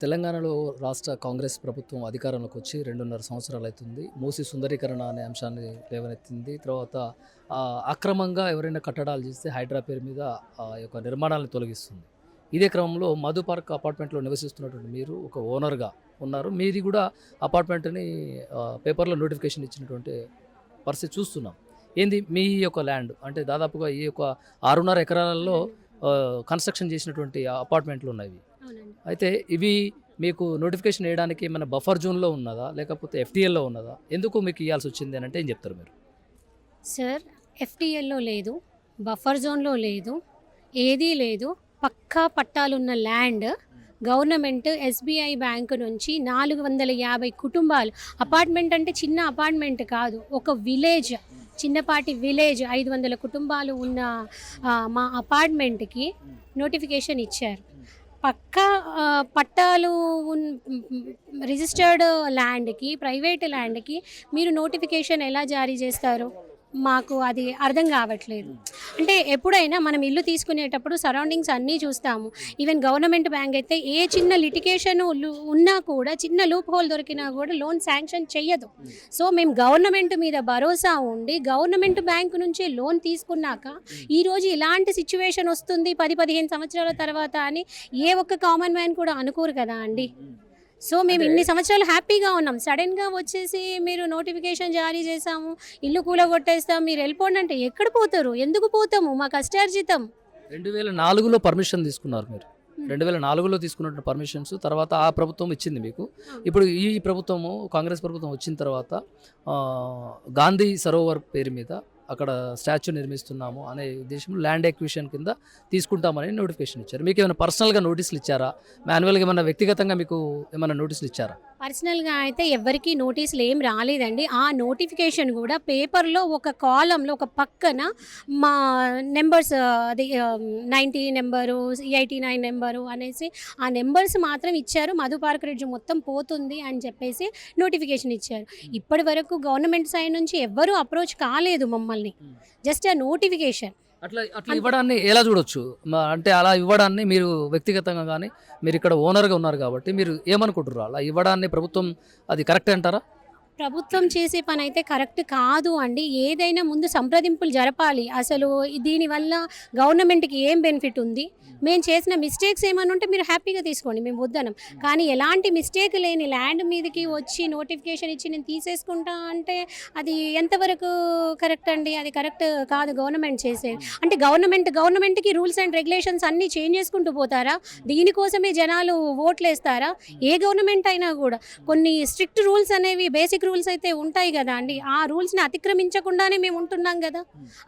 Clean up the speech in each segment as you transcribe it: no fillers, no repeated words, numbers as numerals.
తెలంగాణలో రాష్ట్ర కాంగ్రెస్ ప్రభుత్వం అధికారంలోకి వచ్చి 2.5 సంవత్సరాలు అవుతుంది. మూసీ సుందరీకరణ అనే అంశాన్ని లేవనెత్తింది. తర్వాత అక్రమంగా ఎవరైనా కట్టడాలు చేస్తే హైడ్రా పేరు మీద ఈ యొక్క నిర్మాణాలను తొలగిస్తుంది. ఇదే క్రమంలో మధు పార్క్ అపార్ట్మెంట్‌లో నివసిస్తున్నటువంటి మీరు ఒక ఓనర్‌గా ఉన్నారు. మీది కూడా అపార్ట్మెంట్‌ని పేపర్‌లో నోటిఫికేషన్ ఇచ్చినటువంటి పరిస్థితి చూస్తున్నాం. ఏంది మీ యొక్క ల్యాండ్ అంటే దాదాపుగా ఈ యొక్క 6.5 ఎకరాలలో కన్‌స్ట్రక్షన్ చేసినటువంటి అపార్ట్మెంట్లు ఉన్నాయి. అవునండి. అయితే ఇవి మీకు నోటిఫికేషన్ వేయడానికి ఏమైనా బఫర్ జోన్‌లో ఉన్నదా? లేకపోతే ఎఫ్‌టీఎల్‌లో ఉన్నదా? ఎందుకు మీకు ఇయ్యాల్సొచ్చింది అనంటే ఏం చెప్తారు మీరు? సార్, ఎఫ్టీఎల్‌లో లేదు, బఫర్ జోన్‌లో లేదు, ఏదీ లేదు. పక్కా పట్టాలున్న ల్యాండ్ గవర్నమెంట్ ఎస్బీఐ బ్యాంకు నుంచి 450 కుటుంబాలు. అపార్ట్మెంట్ అంటే చిన్న అపార్ట్మెంట్ కాదు, ఒక విలేజ్, చిన్నపాటి విలేజ్ 500 కుటుంబాలు ఉన్న మా అపార్ట్మెంట్కి నోటిఫికేషన్ ఇచ్చారు. పక్కా పట్టాలు రిజిస్టర్డ్ ల్యాండ్కి, ప్రైవేట్ ల్యాండ్కి మీరు నోటిఫికేషన్ ఎలా జారీ చేస్తారు? మాకు అది అర్థం కావట్లేదు. అంటే ఎప్పుడైనా మనం ఇల్లు తీసుకునేటప్పుడు సరౌండింగ్స్ అన్నీ చూస్తాము. ఈవెన్ గవర్నమెంట్ బ్యాంక్ అయితే ఏ చిన్న లిటిగేషన్ ఉన్నా కూడా, చిన్న లూప్ హోల్ దొరికినా కూడా లోన్ శాంక్షన్ చెయ్యదు. సో మేము గవర్నమెంట్ మీద భరోసా ఉండి గవర్నమెంట్ బ్యాంక్ నుంచి లోన్ తీసుకున్నాక ఈరోజు ఇలాంటి సిచ్యువేషన్ వస్తుంది 10-15 సంవత్సరాల తర్వాత అని ఏ ఒక్క కామన్ మ్యాన్ కూడా అనుకోరు కదా అండి. సో మేము ఇన్ని సంవత్సరాలు హ్యాపీగా ఉన్నాం. సడన్గా వచ్చేసి మీరు నోటిఫికేషన్ జారీ చేసాము, ఇల్లు కూలగొట్టేస్తాం, మీరు వెళ్ళిపోండి అంటే ఎక్కడ పోతారు? ఎందుకు పోతాము? మా కష్టార్జితం. 2004లో పర్మిషన్ తీసుకున్నారు మీరు. 2004లో తీసుకున్నటువంటి పర్మిషన్స్ తర్వాత ఆ ప్రభుత్వం ఇచ్చింది మీకు. ఇప్పుడు ఈ ప్రభుత్వము కాంగ్రెస్ ప్రభుత్వం వచ్చిన తర్వాత గాంధీ సరోవర్ పేరు మీద అక్కడ స్టాచ్యూ నిర్మిస్తున్నాము అనే ఉద్దేశంలో ల్యాండ్ ఎక్విజిషన్ కింద తీసుకుంటామని నోటిఫికేషన్ ఇచ్చారు. మీకు ఏమైనా పర్సనల్‌గా నోటీసులు ఇచ్చారా? మాన్యువల్‌గా ఏమన్నా వ్యక్తిగతంగా మీకు ఏమైనా నోటీసులు ఇచ్చారా? పర్సనల్గా అయితే ఎవరికి నోటీసులు ఏం రాలేదండి. ఆ నోటిఫికేషన్ కూడా పేపర్లో ఒక కాలంలో ఒక పక్కన మా నెంబర్స్, అది 90 నెంబరు, 89 నెంబరు అనేసి ఆ నెంబర్స్ మాత్రం ఇచ్చారు. మధు పార్క్ రిడ్జ్ మొత్తం పోతుంది అని చెప్పేసి నోటిఫికేషన్ ఇచ్చారు. ఇప్పటి వరకు గవర్నమెంట్ సైడ్ నుంచి ఎవ్వరూ అప్రోచ్ కాలేదు మమ్మల్ని. జస్ట్ ఆ నోటిఫికేషన్. అట్లా అట్లా ఇవ్వడాన్ని ఎలా చూడొచ్చు? అంటే అలా ఇవ్వడాన్ని మీరు వ్యక్తిగతంగా గానీ, మీరు ఇక్కడ ఓనర్‌గా ఉన్నారు కాబట్టి మీరు ఏమనుకుంటుర్రు? అలా ఇవ్వడాన్ని ప్రభుత్వం అది కరెక్టే అంటారా? ప్రభుత్వం చేసే పని అయితే కరెక్ట్ కాదు అండి. ఏదైనా ముందు సంప్రదింపులు జరపాలి. అసలు దీనివల్ల గవర్నమెంట్‌కి ఏం బెనిఫిట్ ఉంది? మేము చేసిన మిస్టేక్స్ ఏమైనా ఉంటే మీరు హ్యాపీగా తీసుకోండి, మేము వద్దనం. కానీ ఎలాంటి మిస్టేక్ లేని ల్యాండ్ మీదకి వచ్చి నోటిఫికేషన్ ఇచ్చి నేను తీసేసుకుంటా అంటే అది ఎంతవరకు కరెక్ట్ అండి? అది కరెక్ట్ కాదు గవర్నమెంట్ చేసేది. అంటే గవర్నమెంట్‌కి రూల్స్ అండ్ రెగ్యులేషన్స్ అన్నీ చేంజ్ చేసుకుంటూ పోతారా? దీనికోసమే జనాలు ఓట్లేస్తారా? ఏ గవర్నమెంట్ అయినా కూడా కొన్ని స్ట్రిక్ట్ రూల్స్ అనేవి, బేసిక్ రూల్స్ అయితే ఉంటాయి కదా అండి. ఆ రూల్స్ని అతిక్రమించకుండానే మేము ఉంటున్నాం కదా.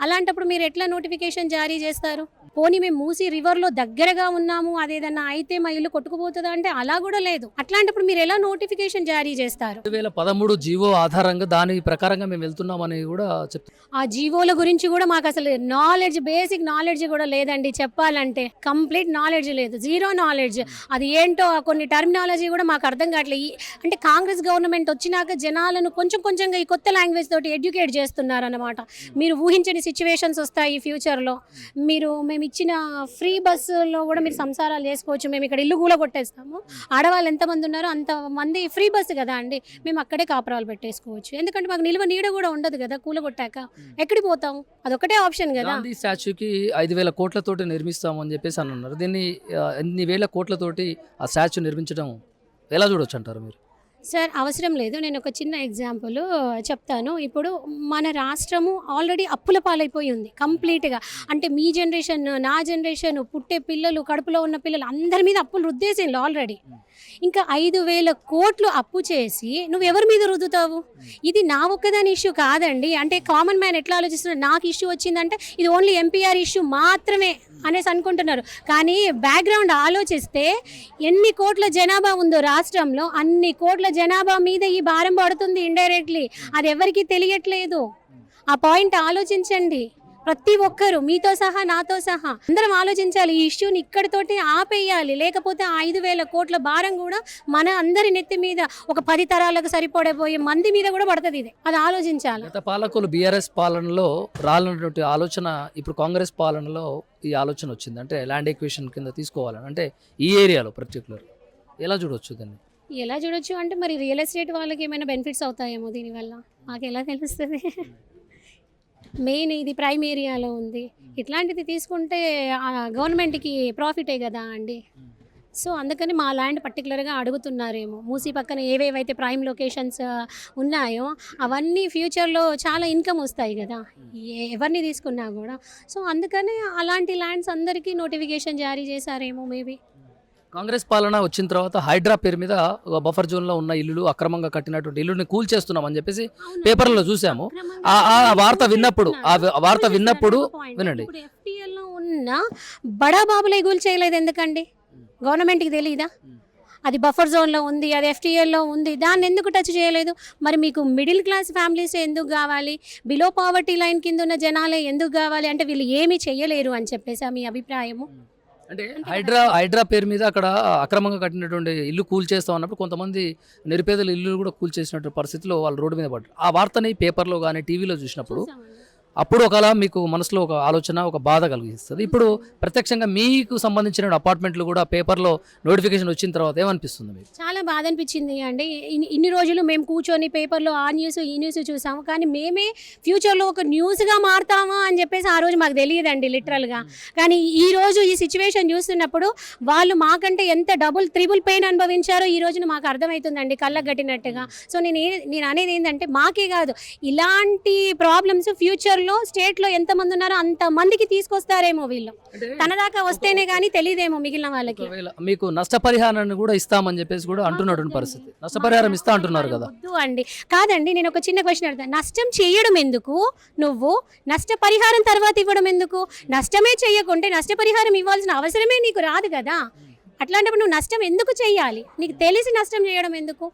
అలాంటప్పుడు మీరు ఎట్లా నోటిఫికేషన్ జారీ చేస్తారు? పోనీ మేము మూసీ రివర్లో దగ్గరగా ఉన్నాము, అదేదన్నా అయితే మా ఇల్లు కొట్టుకుపోతుందా అంటే అలా కూడా లేదు. అట్లాంటప్పుడు మీరు ఎలా నోటిఫికేషన్ జారీ చేస్తారు? 2013 జీవో ఆధారంగా దాని ప్రకారంగా మేము వెళ్తున్నామని కూడా చెప్తున్నారు. ఆ జీవోల గురించి కూడా మాకు అసలు నాలెడ్జ్, బేసిక్ నాలెడ్జ్ కూడా లేదండి. చెప్పాలంటే కంప్లీట్ నాలెడ్జ్ లేదు, జీరో నాలెడ్జ్. అది ఏంటో కొన్ని టర్మినాలజీ కూడా మాకు అర్థం కావట్లేదు. అంటే కాంగ్రెస్ గవర్నమెంట్ వచ్చినాక జనాలను కొంచెం కొంచెంగా ఈ కొత్త లాంగ్వేజ్ తోటి ఎడ్యుకేట్ చేస్తున్నారన్నమాట. మీరు ఊహించని సిచ్యువేషన్స్ వస్తాయి ఫ్యూచర్లో. మేము ఇచ్చిన ఫ్రీ బస్సులో కూడా మీరు సంసారాలు చేసుకోవచ్చు. మేము ఇక్కడ ఇల్లు కూలగొట్టేస్తాము, ఆడవాళ్ళు ఎంతమంది ఉన్నారో అంతమంది ఫ్రీ బస్సు కదా అండి, మేము అక్కడే కాపురాలు పెట్టేసుకోవచ్చు. ఎందుకంటే మాకు నిల్వ నీడ కూడా ఉండదు కదా కూలగొట్టాక. ఎక్కడికి పోతాం? అదొకటే ఆప్షన్ కదా. గాంధీ స్టాచ్యూకి 5,000 కోట్లతోటి నిర్మిస్తామని చెప్పేసి అని అన్నారు. దీన్ని ఎన్ని వేల కోట్లతోటి ఆ స్టాచ్యూ నిర్మించడం ఎలా చూడొచ్చు అంటారు మీరు? సార్, అవసరం లేదు. నేను ఒక చిన్న ఎగ్జాంపుల్ చెప్తాను. ఇప్పుడు మన రాష్ట్రము ఆల్రెడీ అప్పుల పాలైపోయి ఉంది కంప్లీట్గా. అంటే మీ జనరేషన్, నా జనరేషన్, పుట్టే పిల్లలు, కడుపులో ఉన్న పిల్లలు అందరి మీద అప్పులు రుద్దేసిండ్రు ఆల్రెడీ. ఇంకా 5,000 కోట్లు అప్పు చేసి నువ్వు ఎవరి మీద రుద్దుతావు? ఇది నా ఒక్కదాని ఇష్యూ కాదండి. అంటే కామన్ మ్యాన్ ఎట్లా ఆలోచిస్తున్నారు, నాకు ఇష్యూ వచ్చిందంటే ఇది ఓన్లీ ఎంపీఆర్ ఇష్యూ మాత్రమే అనేసి అనుకుంటున్నారు. కానీ బ్యాక్గ్రౌండ్ ఆలోచిస్తే ఎన్ని కోట్ల జనాభా ఉందో రాష్ట్రంలో, అన్ని కోట్ల జనాభా మీద ఈ భారం పడుతుంది ఇండైరెక్ట్లీ. అది ఎవరికీ తెలియట్లేదు. ఆ పాయింట్ ఆలోచించండి. ప్రతి ఒక్కరు, మీతో సహా, నాతో సహా అందరం ఆలోచించాలి. ఈ ఇష్యూని ఇక్కడితోటి ఆపేయాలి. లేకపోతే 5,000 కోట్ల భారం కూడా మన అందరి నెత్తి మీద, ఒక 10 తరాలకు సరిపడబోయే మంది మీద కూడా పడుతుంది. ఇది అది ఆలోచించాలి. గత పాలకులు బీఆర్ఎస్ పాలనలో రాలన్నటువంటి ఆలోచన ఇప్పుడు కాంగ్రెస్ పాలనలో ఈ ఆలోచన వచ్చింది. అంటే ల్యాండ్ ఎక్విజిషన్ కింద తీసుకోవాలని, అంటే ఈ ఏరియాలో పర్టికులర్ ఎలా చూడొచ్చు దాన్ని? ఎలా చూడొచ్చు అంటే మరి రియల్ ఎస్టేట్ వాళ్ళకి ఏమైనా బెనిఫిట్స్ అవుతాయేమో దీనివల్ల, మాకు ఎలా తెలుస్తుంది? మెయిన్ ఇది ప్రైమ్ ఏరియాలో ఉంది, ఇట్లాంటిది తీసుకుంటే గవర్నమెంట్కి ప్రాఫిటే కదా అండి. సో అందుకని మా ల్యాండ్ పర్టికులర్గా అడుగుతున్నారేమో. మూసీ పక్కన ఏవేవైతే ప్రైమ్ లొకేషన్స్ ఉన్నాయో అవన్నీ ఫ్యూచర్లో చాలా ఇన్కమ్ వస్తాయి కదా ఎవరిని తీసుకున్నా కూడా. సో అందుకని అలాంటి ల్యాండ్స్ అందరికీ నోటిఫికేషన్ జారీ చేశారేమో మేబీ. కాంగ్రెస్ పాలన వచ్చిన తర్వాత హైడ్రా పేరు మీద బఫర్ జోన్లో ఉన్న ఇల్లులు, అక్రమంగా కట్టినటువంటి ఇల్లుని కూల్చేస్తున్నాం అని చెప్పేసి పేపర్లో చూసాము. ఆ వార్త విన్నప్పుడు వినండి. ఎఫ్టీఎల్లో ఉన్న బడా బాబులే కూల్ చేయలేదు ఎందుకండి? గవర్నమెంట్కి తెలియదా అది బఫర్ జోన్లో ఉంది, అది ఎఫ్టీఎల్లో ఉంది, దాన్ని ఎందుకు టచ్ చేయలేదు? మరి మీకు మిడిల్ క్లాస్ ఫ్యామిలీస్ ఎందుకు కావాలి, బిలో పావర్టీ లైన్ కింద ఉన్న జనాలే ఎందుకు కావాలి? అంటే వీళ్ళు ఏమీ చెయ్యలేరు అని చెప్పేసి మీ అభిప్రాయము? అంటే హైడ్రా పేరు మీద అక్కడ అక్రమంగా కట్టినటువంటి ఇల్లు కూల్ చేస్తాం అన్నప్పుడు కొంతమంది నిరుపేదల ఇల్లు కూడా కూల్ చేసినటువంటి పరిస్థితిలో వాళ్ళు రోడ్డు మీద పడ్డారు. ఆ వార్తని పేపర్లో కానీ టీవీలో చూసినప్పుడు అప్పుడు ఒకలా మీకు మనసులో ఒక ఆలోచన, ఒక బాధ కలిగిస్తుంది. ఇప్పుడు ప్రత్యక్షంగా మీకు సంబంధించిన అపార్ట్మెంట్లు కూడా పేపర్లో నోటిఫికేషన్ వచ్చిన తర్వాత ఏమనిపిస్తుంది మీకు? చాలా బాధ అనిపించింది అండి. ఇన్ని రోజులు మేము కూర్చొని పేపర్లో ఆ న్యూస్ ఈ న్యూస్ చూసాము, కానీ మేమే ఫ్యూచర్లో ఒక న్యూస్గా మారుతామా అని చెప్పేసి ఆ రోజు మాకు తెలియదండి లిటరల్గా. కానీ ఈ రోజు ఈ సిచ్యువేషన్ చూస్తున్నప్పుడు వాళ్ళు మాకంటే ఎంత త్రిబుల్ పెయిన్ అనుభవించారో ఈ రోజున మాకు అర్థమవుతుందండి కళ్ళకు కట్టినట్టుగా. సో నేను అనేది ఏంటంటే మాకే కాదు, ఇలాంటి ప్రాబ్లమ్స్ ఫ్యూచర్ స్టేట్ లో ఎంత మంది ఉన్నారో అంత మందికి తీసుకొస్తారేమో వీళ్ళు. తన దాకా వస్తేనే గానీ తెలియదేమో మిగిలిన వాళ్ళకి. మీకు నష్టపరిహారాన్ని కూడా ఇస్తామని చెప్పేసి కూడా అంటున్నటువంటి పరిస్థితి. నష్టపరిహారం ఇస్తా అంటున్నారు కదా? అండి కాదండి, నేను ఒక చిన్న క్వశ్చన్ అడుగుతాను. నష్టం చేయడం ఎందుకు నువ్వు, నష్టపరిహారం తర్వాత ఇవ్వడం ఎందుకు? నష్టమే చేయకుంటే నష్టపరిహారం ఇవ్వాల్సిన అవసరమే నీకు రాదు కదా. అట్లాంటప్పుడు నువ్వు నష్టం ఎందుకు చెయ్యాలి? నీకు తెలిసి నష్టం చేయడం ఎందుకు?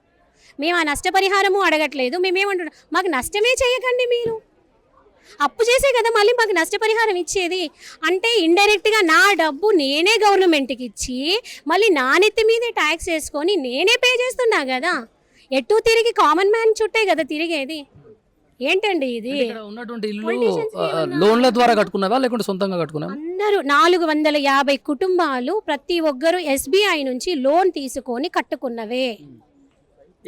మేము ఆ నష్టపరిహారము అడగట్లేదు. మేమేమంటున్నాం, మాకు నష్టమే చేయకండి, మీరు అప్పు చేసే కదా మళ్ళీ మాకు నష్టపరిహారం ఇచ్చేది. అంటే ఇండైరెక్ట్గా నా డబ్బు నేనే గవర్నమెంట్కి ఇచ్చి మళ్ళీ నా నెత్తి మీదే ట్యాక్స్ వేసుకొని నేనే పే చేస్తున్నా కదా. ఎటు తిరిగి కామన్ మ్యాన్ చుట్టే కదా తిరిగేది. ఏంటండి ఇది? ఉన్నటువంటి ఇల్లు లోన్ల ద్వారా కట్టుకున్నావా లేకుంటే సొంతంగా కట్టుకున్నావా? అందరూ 450 కుటుంబాలు ప్రతి ఒక్కరు SBI నుంచి లోన్ తీసుకొని కట్టుకున్నవే.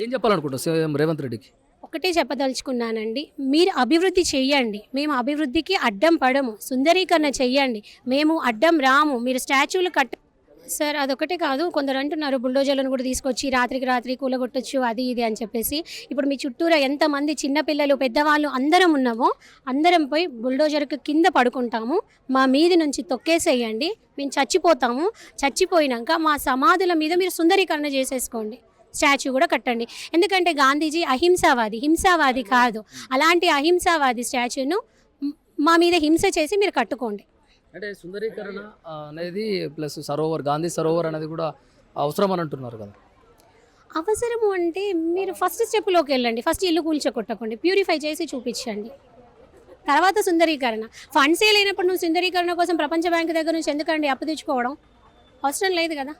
ఏం చెప్పాలనుకుంటున్నావు సీఎం రేవంత్ రెడ్డికి? ఒకటే చెప్పదలుచుకున్నానండి, మీరు అభివృద్ధి చెయ్యండి, మేము అభివృద్ధికి అడ్డం పడము. సుందరీకరణ చెయ్యండి, మేము అడ్డం రాము. మీరు స్టాచ్యూలు సార్ అదొకటే కాదు, కొందరు అంటున్నారు బుల్డోజర్లను కూడా తీసుకొచ్చి రాత్రి కూలగొట్టచ్చు అది ఇది అని చెప్పేసి. ఇప్పుడు మీ చుట్టూరా ఎంతమంది చిన్నపిల్లలు పెద్దవాళ్ళు అందరం ఉన్నామో అందరం పోయి బుల్డోజర్కి కింద పడుకుంటాము, మా మీది నుంచి తొక్కేసేయండి, మేము చచ్చిపోతాము. చచ్చిపోయినాక మా సమాధుల మీద మీరు సుందరీకరణ చేసేసుకోండి, స్టాచ్యూ కూడా కట్టండి. ఎందుకంటే గాంధీజీ హింసావాది కాదు. అలాంటి అహింసావాది స్టాచ్యూను మా మీద హింస చేసి మీరు కట్టుకోండి. అంటే సుందరీకరణ అనేది ప్లస్ గాంధీ సరోవర్ అనేది కూడా అవసరం అని అంటున్నారు కదా. అవసరము అంటే మీరు ఫస్ట్ స్టెప్లోకి వెళ్ళండి. ఫస్ట్ ఇల్లు కూల్చొట్టకండి, ప్యూరిఫై చేసి చూపించండి, తర్వాత సుందరీకరణ. ఫండ్సే లేనప్పుడు నువ్వు సుందరీకరణ కోసం ప్రపంచ బ్యాంకు దగ్గర నుంచి ఎందుకండి అప్పు తెచ్చుకోవడం? అవసరం లేదు కదా.